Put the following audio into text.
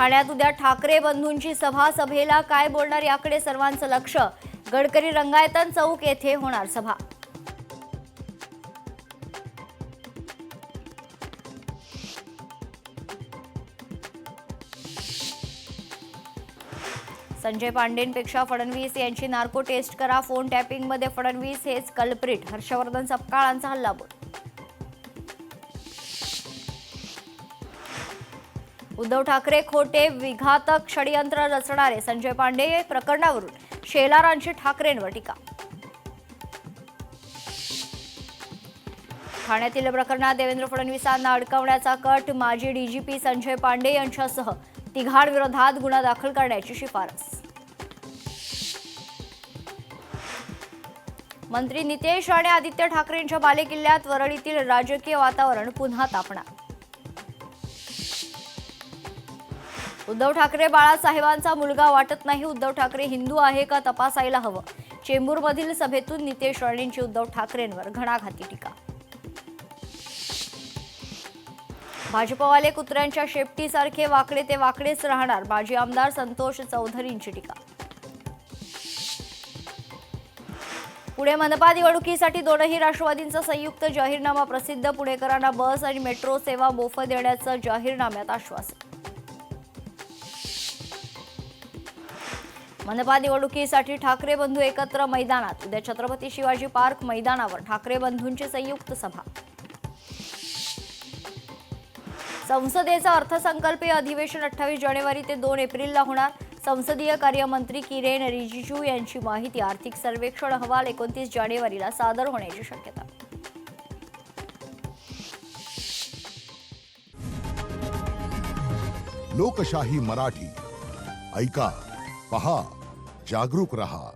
ठाण्यात उद्या ठाकरे बंधूंची सभा, सभेला काय बोलणार याकडे सर्वांचं लक्ष। गडकरी रंगायतन चौक येथे होणार सभा। संजय पांडेंपेक्षा फडणवीस यांची नार्को टेस्ट करा, फोन टॅपिंगमध्ये फडणवीस हेच कल्प्रिट, हर्षवर्धन सपकाळांचा हल्लाबोल। उद्धव ठाकरे खोटे विघातक षडयंत्र रचणारे, संजय पांडे प्रकरणावरून शेलारांची ठाकरेंवर टीका। ठाण्यातील प्रकरणात देवेंद्र फडणवीसांना अडकवण्याचा कट, माजी डीजीपी संजय पांडे यांच्यासह तिघांविरोधात गुन्हा दाखल करण्याची शिफारस। मंत्री नितेश राणे आदित्य ठाकरेंच्या बालेकिल्ल्यात, वरळीतील राजकीय वातावरण पुन्हा तापणार। उद्धव ठाकरे बाळासाहेबांचा मुलगा वाटत नाही, उद्धव ठाकरे हिंदू आहे का तपासायला हवं। चेंबूरमधील सभेतून नितेश राणेंची उद्धव ठाकरेंवर घणाघाती टीका। भाजपवाले कुत्र्यांच्या शेपटीसारखे वाकडे ते वाकडेच राहणार, माजी आमदार संतोष चौधरींची टीका। पुणे मनपा निवडणुकीसाठी दोनही राष्ट्रवादींचा संयुक्त जाहीरनामा प्रसिद्ध, पुणेकरांना बस आणि मेट्रो सेवा मोफत देण्याचं जाहीरनाम्यात आश्वासन। मनपा निवडणुकीसाठी ठाकरे बंधू एकत्र मैदानात, उद्या छत्रपती शिवाजी पार्क मैदानावर ठाकरे बंधूंची संयुक्त सभा। संसदेचं अर्थसंकल्पीय अधिवेशन 28 जानेवारी ते 2 एप्रिलला होणार। संसदीय कार्यमंत्री किरेन रिजिजू यांची माहिती, आर्थिक सर्वेक्षण अहवाल 29 जानेवारीला सादर होण्याची शक्यता। लोकशाही मराठी ऐका, पहा, जागरूक रहा।